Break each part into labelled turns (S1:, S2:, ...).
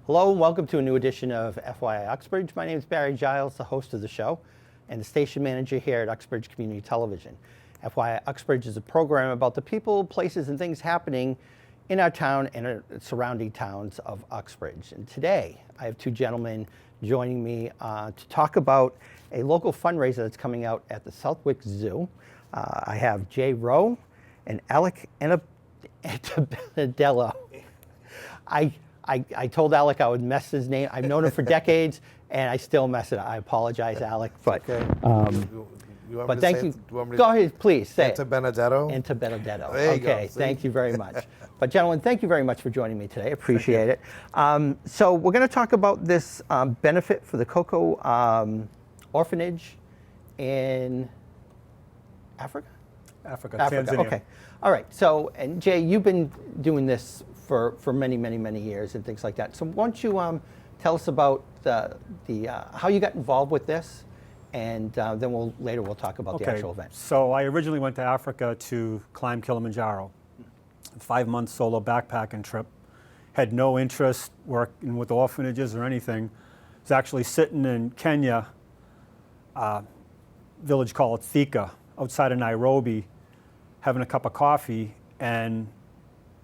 S1: Hello and welcome to a new edition of F.Y.I. Uxbridge. My name is Barry Giles, the host of the show and the station manager here at Uxbridge Community Television. F.Y.I. Uxbridge is a program about the people, places, and things happening in our town and surrounding towns of Uxbridge. And today I have two gentlemen joining me to talk about a local fundraiser that's coming out at the Southwick Zoo. I have Jay Rowe and Alec Antabelladello. I told Alec I would mess his name. I've known him for decades, and I still mess it up. I apologize, Alec. But
S2: okay.
S1: But thank you. Go ahead, please say it.
S2: Antabelladello.
S1: Antabelladello.
S2: There you go.
S1: Okay, thank you very much. But gentlemen, thank you very much for joining me today. Appreciate it. So we're going to talk about this benefit for the COKO orphanage in Africa?
S3: Africa,
S1: Tanzania. Okay. All right. So, and Jay, you've been doing this for many years and things like that. So why don't you tell us about how you got involved with this, and then later we'll talk about the actual event.
S3: So I originally went to Africa to climb Kilimanjaro. 5-month solo backpacking trip. Had no interest working with orphanages or anything. Was actually sitting in Kenya, village called Thika, outside of Nairobi, having a cup of coffee, and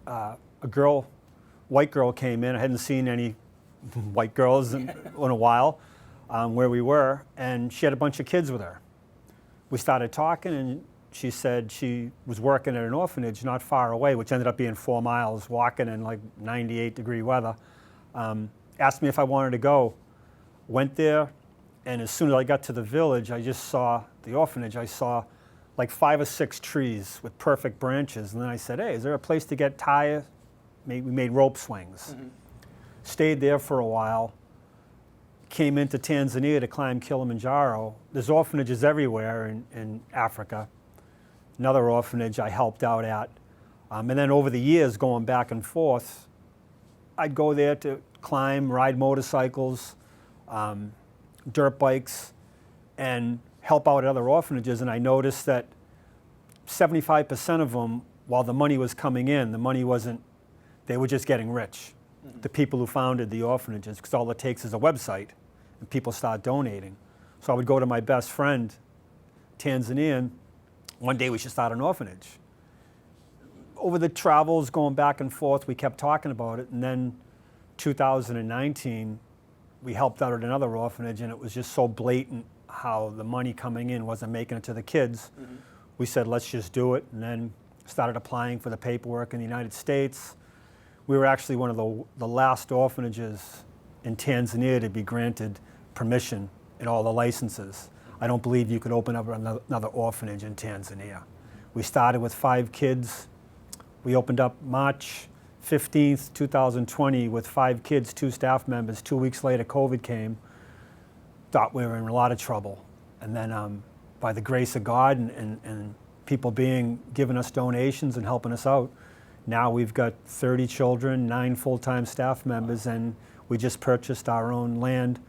S3: a white girl came in. I hadn't seen any white girls in a while where we were, and she had a bunch of kids with her. We started talking, and she said she was working at an orphanage not far away, which ended up being 4 miles, walking in like 98-degree weather. Asked me if I wanted to go. Went there, and as soon as I got to the village, I just saw the orphanage. I saw like 5 or 6 trees with perfect branches. And then I said, hey, is there a place to get tires? We made rope swings. Mm-hmm. Stayed there for a while. Came into Tanzania to climb Kilimanjaro. There's orphanages everywhere in Africa. Another orphanage I helped out at. And then over the years, going back and forth, I'd go there to climb, ride motorcycles, dirt bikes, and help out at other orphanages. And I noticed that 75% of them, while the money was coming in, the money wasn't, they were just getting rich. Mm-hmm. The people who founded the orphanages, because all it takes is a website and people start donating. So I would go to my best friend, Tanzanian, one day we should start an orphanage. Over the travels, going back and forth, we kept talking about it. And then 2019, we helped out at another orphanage, and it was just so blatant how the money coming in wasn't making it to the kids. Mm-hmm. We said, let's just do it, and then started applying for the paperwork in the United States. We were actually one of the last orphanages in Tanzania to be granted permission and all the licenses. I don't believe you could open up another orphanage in Tanzania. We started with 5 kids. We opened up March 15th, 2020 with 5 kids, 2 staff members. 2 weeks later, COVID came. Thought we were in a lot of trouble. And then by the grace of God and people giving us donations and helping us out, now we've got 30 children, 9 full-time staff members, and we just purchased our own land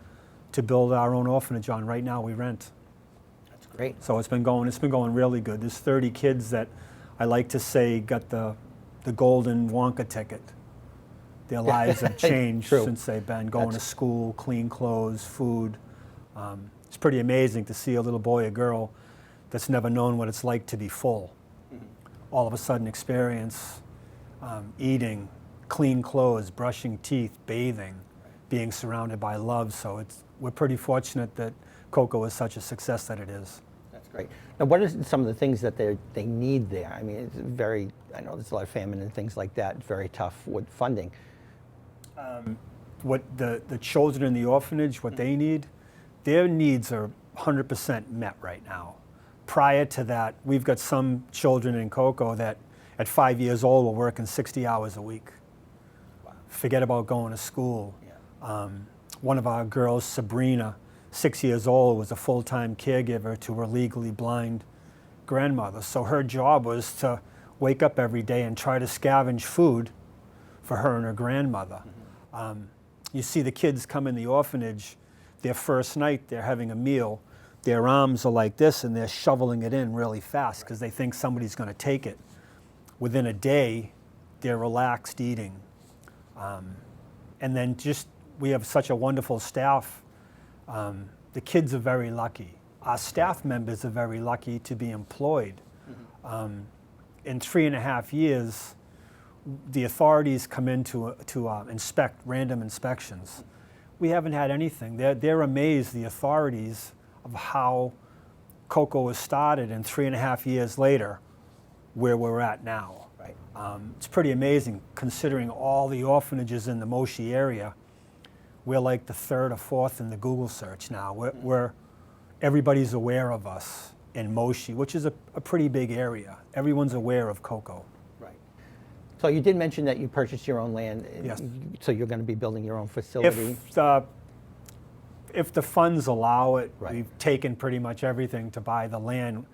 S3: to build our own orphanage on. Right now we rent.
S1: That's great.
S3: So it's been going really good. There's 30 kids that I like to say got the golden Wonka ticket. Their lives have changed since they've been going to school, clean clothes, food. It's pretty amazing to see a little boy or girl that's never known what it's like to be full. Mm-hmm. All of a sudden experience eating, clean clothes, brushing teeth, bathing, being surrounded by love. So we're pretty fortunate that COKO is such a success that it is.
S1: That's great. Now, what are some of the things that they need there? I mean, it's I know there's a lot of famine and things like that. It's very tough with funding.
S3: What the children in the orphanage, what they need, their needs are 100% met right now. Prior to that, we've got some children in COKO that at 5 years old were working 60 hours a week. Wow. Forget about going to school. Yeah. One of our girls, Sabrina, 6 years old, was a full-time caregiver to her legally blind grandmother. So her job was to wake up every day and try to scavenge food for her and her grandmother. Mm-hmm. You see the kids come in the orphanage, their first night they're having a meal, their arms are like this and they're shoveling it in really fast because they think somebody's going to take it. Within a day, they're relaxed eating. And then just we have such a wonderful staff. The kids are very lucky. Our staff members are very lucky to be employed. In 3.5 years, the authorities come in to inspect, random inspections. We haven't had anything. They're amazed, the authorities, of how COKO was started, and 3.5 years later, where we're at now.
S1: Right.
S3: It's pretty amazing considering all the orphanages in the Moshi area. We're like the 3rd or 4th in the Google search now. Everybody's aware of us in Moshi, which is a pretty big area. Everyone's aware of COKO.
S1: Right. So you did mention that you purchased your own land.
S3: Yes.
S1: So you're going to be building your own facility.
S3: If the funds allow it,
S1: Right.
S3: we've taken pretty much everything to buy the land.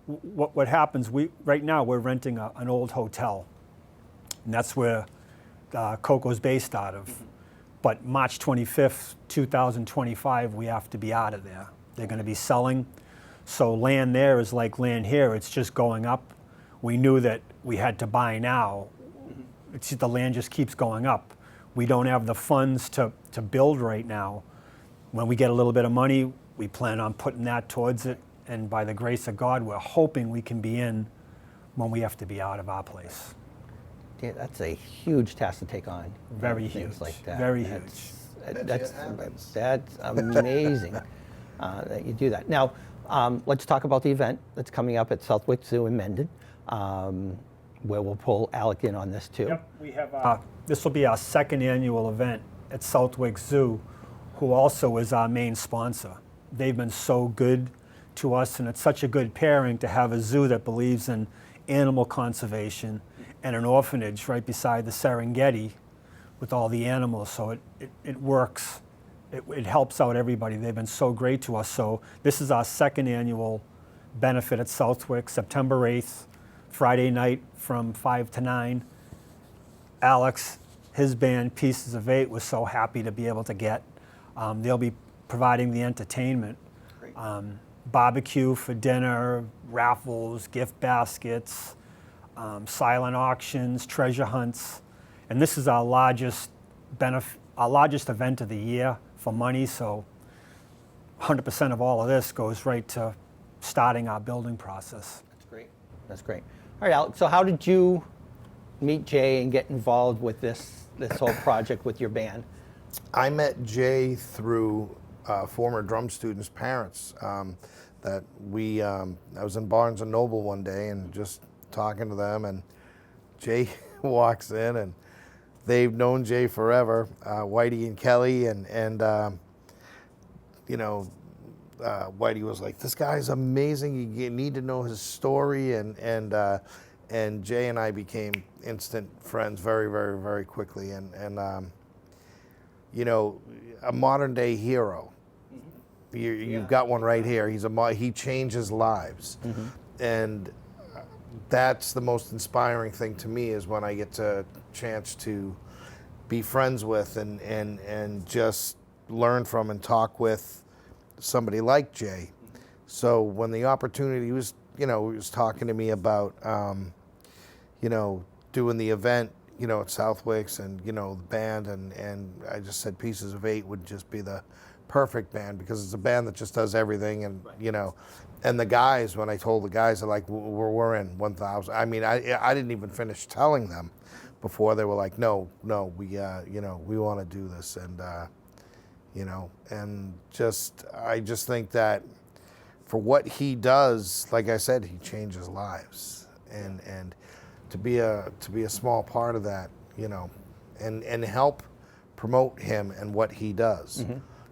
S3: What happens, right now we're renting an old hotel, and that's where COKO's based out of. But March 25th, 2025, we have to be out of there. They're going to be selling. So land there is like land here. It's just going up. We knew that we had to buy now. The land just keeps going up. We don't have the funds to build right now. When we get a little bit of money, we plan on putting that towards it. And by the grace of God, we're hoping we can be in when we have to be out of our place.
S1: Yeah, that's a huge task to take on.
S3: Very
S1: things
S3: huge.
S1: like that.
S3: Very
S1: That's amazing that you do that. Now, let's talk about the event that's coming up at Southwick Zoo in Mendon, where we'll pull Alec in on this too.
S3: Yep, we have. This will be our 2nd annual event at Southwick Zoo, who also is our main sponsor. They've been so good to us, and it's such a good pairing to have a zoo that believes in animal conservation and an orphanage right beside the Serengeti with all the animals. So it works. It helps out everybody. They've been so great to us. So this is our 2nd annual benefit at Southwick, September 8th, Friday night from 5 to 9. Alex, his band, Pieces of 8, was so happy to be able to get. They'll be providing the entertainment.
S1: Great.
S3: Barbecue for dinner, raffles, gift baskets, silent auctions, treasure hunts. And this is our largest event of the year for money, so 100% of all of this goes right to starting our building process.
S1: That's great. That's great. All right, Alec, so how did you meet Jay and get involved with this whole project with your band?
S2: I met Jay through former drum students' parents. I was in Barnes & Noble one day and just talking to them, and Jay walks in, and they've known Jay forever, Whitey and Kelly, and Whitey was like, "This guy's amazing. You need to know his story," and Jay and I became instant friends very, very, very quickly, and a modern day hero. You've got one right here. He changes lives, and that's the most inspiring thing to me, is when I get a chance to be friends with and just learn from and talk with somebody like Jay. So when the opportunity was, he was talking to me about, doing the event, at Southwick's and, the band, and I just said Pieces of 8 would just be the perfect band, because it's a band that just does everything, and, and the guys, when I told the guys, they're like, we're in 1,000. I mean, I didn't even finish telling them before they were like, no, we want to do this, and, and I just think that for what he does, like I said, he changes lives, and to be a small part of that, and help promote him and what he does,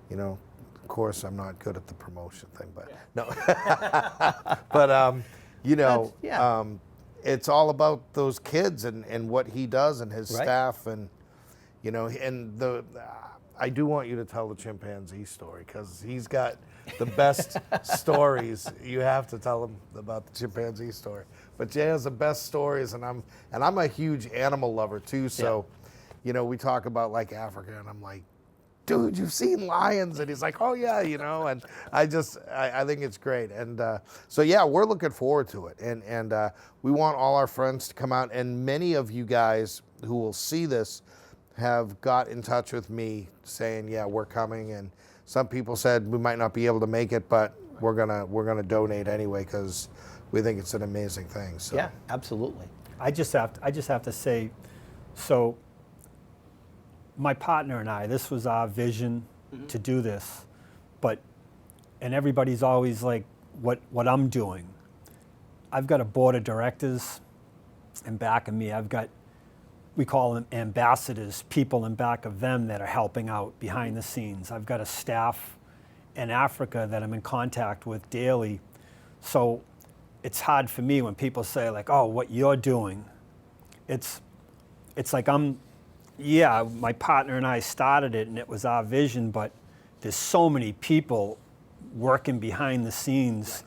S2: Of course, I'm not good at the promotion thing, but no. But it's all about those kids and what he does and his staff, and I do want you to tell the chimpanzee story, because he's got the best stories. You have to tell him about the chimpanzee story. But Jay has the best stories, and I'm a huge animal lover too. So, we talk about like Africa, and I'm like, dude, you've seen lions, and he's like, oh yeah, and I think it's great, and so yeah, we're looking forward to it, and we want all our friends to come out, and many of you guys who will see this have got in touch with me saying, yeah, we're coming, and some people said we might not be able to make it, but we're gonna donate anyway because we think it's an amazing thing. So.
S1: Yeah, absolutely.
S3: I just have to say, so my partner and I, this was our vision to do this, and everybody's always like, what I'm doing. I've got a board of directors in back of me. I've got, we call them ambassadors, people in back of them that are helping out behind the scenes. I've got a staff in Africa that I'm in contact with daily. So it's hard for me when people say like, oh, what you're doing. It's like my partner and I started it and it was our vision, but there's so many people working behind the scenes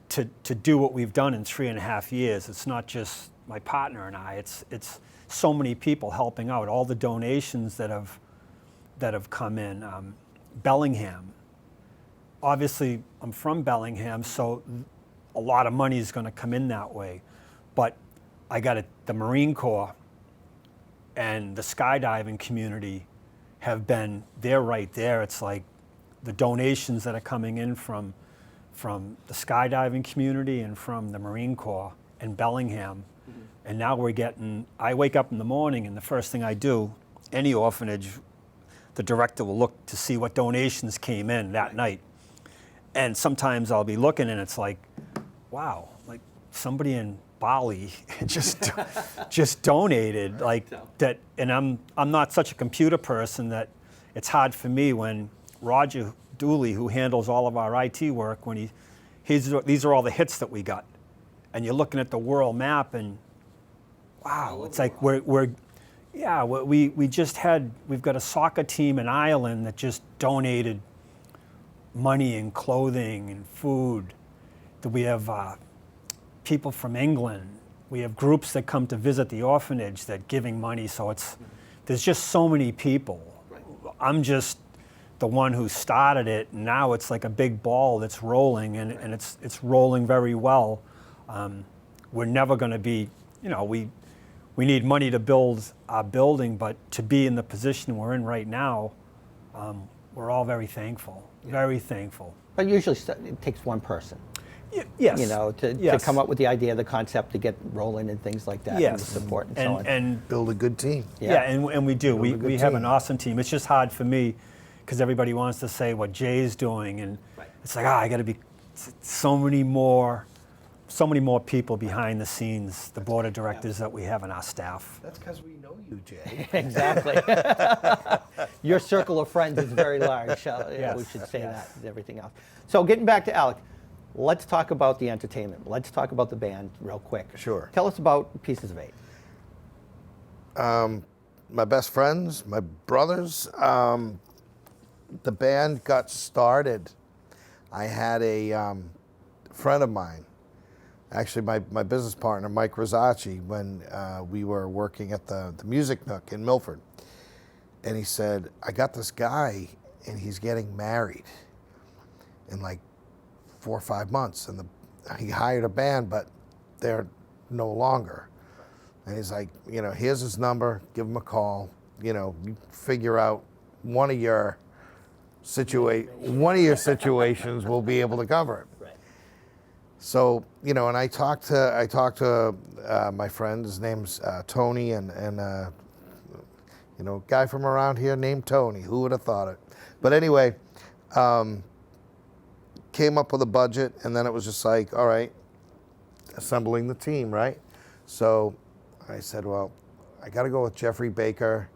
S3: to do what we've done in 3.5 years. It's not just my partner and I, it's so many people helping out, all the donations that have come in. Bellingham, obviously I'm from Bellingham, so a lot of money is going to come in that way, but I got the Marine Corps and the skydiving community they're right there. It's like the donations that are coming in from the skydiving community and from the Marine Corps and Bellingham. And now I wake up in the morning and the first thing I do, any orphanage, the director will look to see what donations came in that night. And sometimes I'll be looking and it's like, wow, like somebody in Bali just donated like that. And I'm not such a computer person that it's hard for me when Roger Dooley, who handles all of our IT work, when these are all the hits that we got. And you're looking at the world map and wow, it's like we've got a soccer team in Ireland that just donated money and clothing and food. We have people from England. We have groups that come to visit the orphanage that giving money. So there's just so many people. Right. I'm just the one who started it. And now it's like a big ball that's rolling, and it's rolling very well. We're never going to be, we need money to build our building, but to be in the position we're in right now, we're all very thankful, very thankful.
S1: But usually it takes one person.
S3: Yes.
S1: To come up with the idea, the concept, to get rolling and things like that, and the support and so on.
S2: And build a good team.
S3: Yeah, and we do. We have an awesome team. It's just hard for me because everybody wants to say what Jay's doing, and it's like, I got to be so many more people behind the scenes, the board of directors that we have in our staff.
S2: That's because we know you, Jay.
S1: Exactly. Your circle of friends is very large.
S3: Yes.
S1: We should say that and everything else. So getting back to Alec, let's talk about the entertainment. Let's talk about the band real quick.
S2: Sure.
S1: Tell us about Pieces of Eight.
S2: My best friends, my brothers. The band got started. I had a friend of mine, actually my business partner, Mike Rosacci, when we were working at the Music Nook in Milford. And he said, I got this guy and he's getting married in like 4 or 5 months. And he hired a band, but they're no longer. And he's like, here's his number, give him a call. You figure out one of your situations will be able to cover it.
S1: Right.
S2: So, and I talked to my friend, his name's Tony, and guy from around here named Tony. Who would have thought it? But anyway, came up with a budget, and then it was just like, all right, assembling the team, right? So I said, well, I got to go with Jeffrey Baker.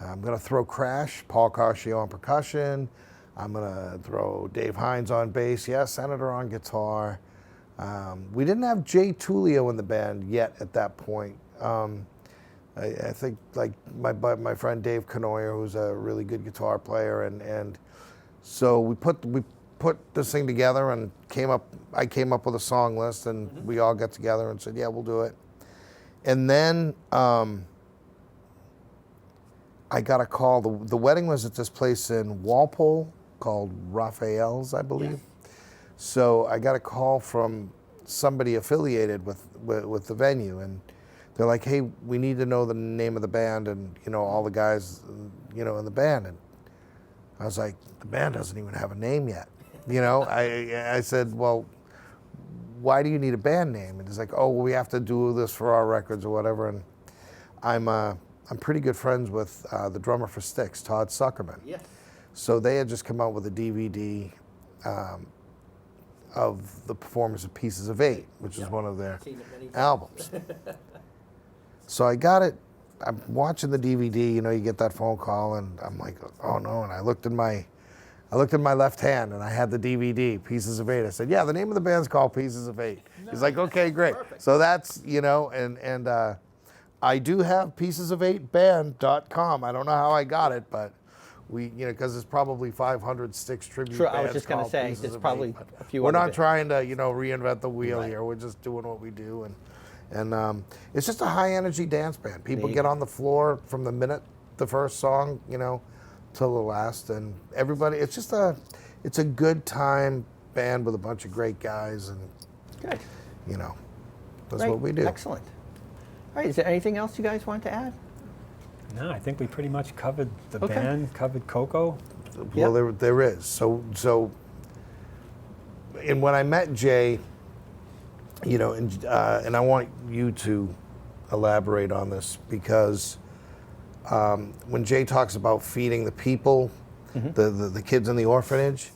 S2: I'm going to throw Crash, Paul Carcio on percussion. I'm going to throw Dave Hines on bass. Yeah, Senator on guitar. We didn't have Jay Tullio in the band yet at that point. I think like my friend Dave Canoyer, who's a really good guitar player, and so we put this thing together and I came up with a song list, and we all got together and said, yeah, we'll do it. And then I got a call. The wedding was at this place in Walpole called Raphael's, I believe. Yeah. So I got a call from somebody affiliated with the venue, and they're like, hey, we need to know the name of the band and, all the guys, in the band. And I was like, the band doesn't even have a name yet. I said, well, why do you need a band name? And he's like, oh, well, we have to do this for our records or whatever. And I'm pretty good friends with the drummer for Styx, Todd Suckerman.
S1: Yes.
S2: So they had just come out with a DVD of the performance of Pieces of Eight, which is one of their albums. So I got it. I'm watching the DVD. You get that phone call, and I'm like, oh no! And I looked in my left hand, and I had the DVD, Pieces of Eight. I said, yeah, the name of the band's called Pieces of Eight. No. He's like, okay, great. Perfect. So that's and I do have piecesofeightband.com. I don't know how I got it, but we, because it's probably 500 Styx tribute bands.
S1: I was just going to say, there's probably a few.
S2: We're not trying to, reinvent the wheel here. We're just doing what we do, and it's just a high energy dance band. People get on the floor from the minute the first song, till the last, and everybody. It's a good time band with a bunch of great guys, and
S1: good.
S2: That's what we do.
S1: Excellent. All right, is there anything else you guys want to add?
S3: No, I think we pretty much covered the band, covered COKO.
S2: Well, there is. So, and when I met Jay, and I want you to elaborate on this, because when Jay talks about feeding the people, the kids in the orphanage,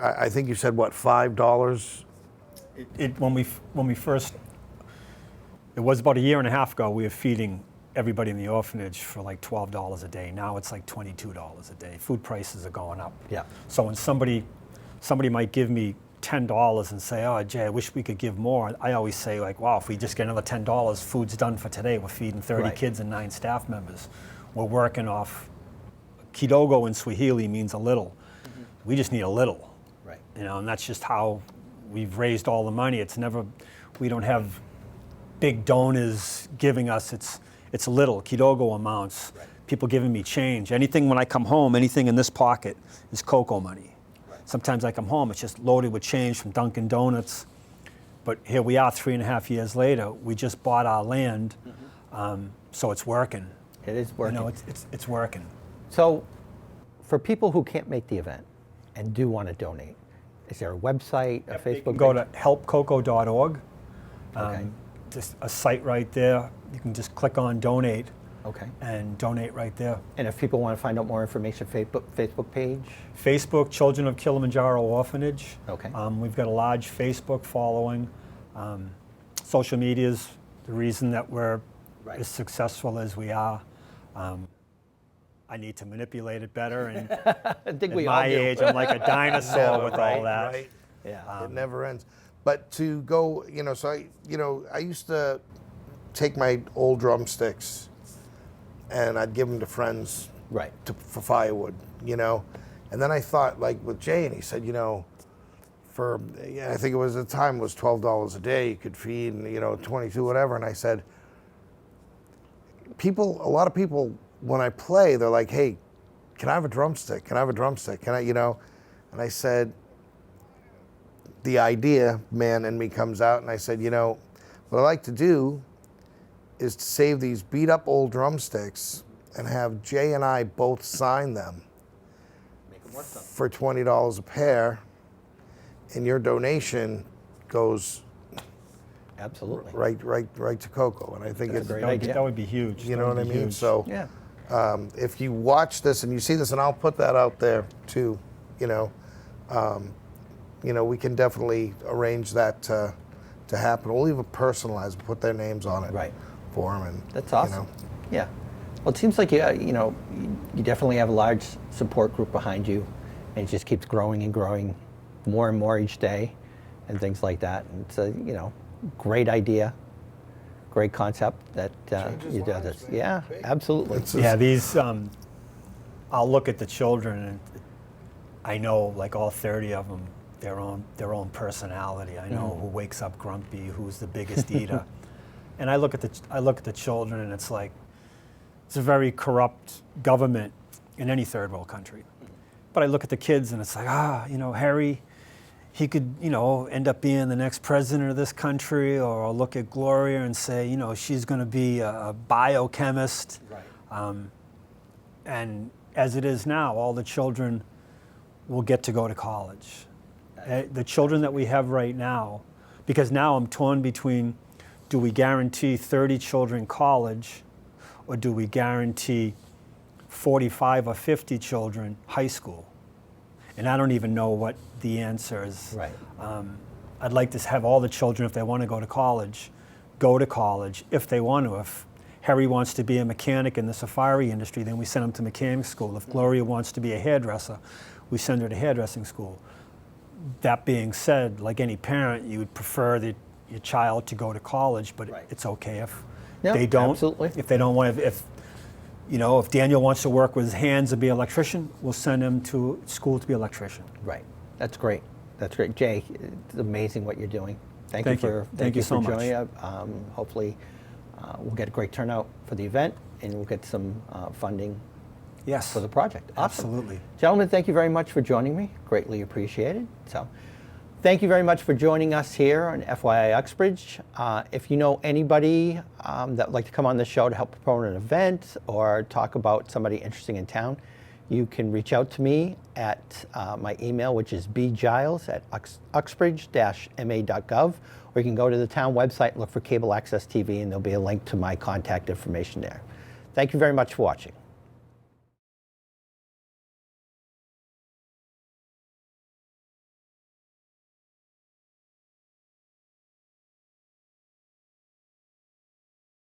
S2: I think you said, what, $5?
S3: When we first, it was about a year and a half ago, we were feeding everybody in the orphanage for like $12 a day. Now it's like $22 a day. Food prices are going up.
S1: Yeah.
S3: So when somebody might give me $10 and say, oh, Jay, I wish we could give more, I always say, like, wow, if we just get another $10, food's done for today. We're feeding 30 kids and 9 staff members. We're working off, kidogo in Swahili means a little. We just need a little.
S1: Right.
S3: And that's just how we've raised all the money. It's never, we don't have big donors giving us, it's little, kidogo amounts. Right. People giving me change. Anything when I come home, anything in this pocket is COKO money. Right. Sometimes I come home, it's just loaded with change from Dunkin' Donuts. But here we are 3.5 years later, we just bought our land, so it's working.
S1: It is working.
S3: It's working.
S1: So for people who can't make the event and do want to donate, is there a website, a Facebook page?
S3: Go to helpkoko.org.
S1: Okay.
S3: Just a site right there. You can just click on donate.
S1: Okay.
S3: And donate right there.
S1: And if people want to find out more information, Facebook page?
S3: Facebook, Children of Kilimanjaro Orphanage.
S1: Okay.
S3: We've got a large Facebook following. Social media's the reason that we're as successful as we are. I need to manipulate it better, and
S1: I think
S3: at
S1: we
S3: my
S1: all do.
S3: age, I'm like a dinosaur with all that.
S2: Right.
S1: Yeah.
S2: It never ends. But to go, so I used to take my old drumsticks and I'd give them to friends for firewood, And then I thought, like with Jay, and he said, I think it was at the time, it was $12 a day, you could feed, and, 22, whatever. And I said, a lot of people, when I play, they're like, hey, can I have a drumstick? Can I have a drumstick? Can I, And I said, the idea man in me comes out, and I said, what I like to do is to save these beat up old drumsticks and have Jay and I both sign them for $20 a pair, and your donation goes
S1: absolutely
S2: right to COKO. And I think
S1: it's a great idea.
S3: That would be huge.
S2: You know what I mean?
S3: Huge.
S2: So
S1: yeah.
S2: If you watch this and you see this, and I'll put that out there too, we can definitely arrange that to happen. We'll even personalize, put their names on it for them. And,
S1: that's awesome. Yeah. Well, it seems like you definitely have a large support group behind you, and it just keeps growing and growing more and more each day and things like that. And it's a, great idea, great concept that you do this.
S2: Man.
S1: Yeah, absolutely.
S3: Yeah, these, I'll look at the children and I know like all 30 of them, their own personality. I know who wakes up grumpy, who's the biggest eater. And I look at the children, and it's like, it's a very corrupt government in any third world country. But I look at the kids, and it's like, Harry, he could, end up being the next president of this country, or I'll look at Gloria and say, she's going to be a biochemist.
S1: Right.
S3: And as it is now, all the children will get to go to college. The children that we have right now, because now I'm torn between, do we guarantee 30 children college, or do we guarantee 45 or 50 children high school? And I don't even know what the answer is.
S1: Right.
S3: I'd like to have all the children, if they want to go to college if they want to. If Harry wants to be a mechanic in the safari industry, then we send him to mechanic school. If Gloria wants to be a hairdresser, we send her to hairdressing school. That being said, like any parent, you would prefer that your child to go to college, but
S1: Right.
S3: it's okay if
S1: Yeah,
S3: they don't.
S1: absolutely.
S3: If they don't want to, if Daniel wants to work with his hands and be an electrician, we'll send him to school to be an electrician.
S1: Right. That's great. That's great. Jay, it's amazing what you're doing.
S3: Thank you. Thank you so much.
S1: joining us. Hopefully, we'll get a great turnout for the event, and we'll get some funding
S3: Yes.
S1: for the project. Awesome.
S3: Absolutely.
S1: Gentlemen, thank you very much for joining me. Greatly appreciated. So, thank you very much for joining us here on FYI Uxbridge. If you know anybody that would like to come on the show to help promote an event or talk about somebody interesting in town, you can reach out to me at my email, which is bgiles@uxbridge-ma.gov, or you can go to the town website, look for Cable Access TV, and there'll be a link to my contact information there. Thank you very much for watching.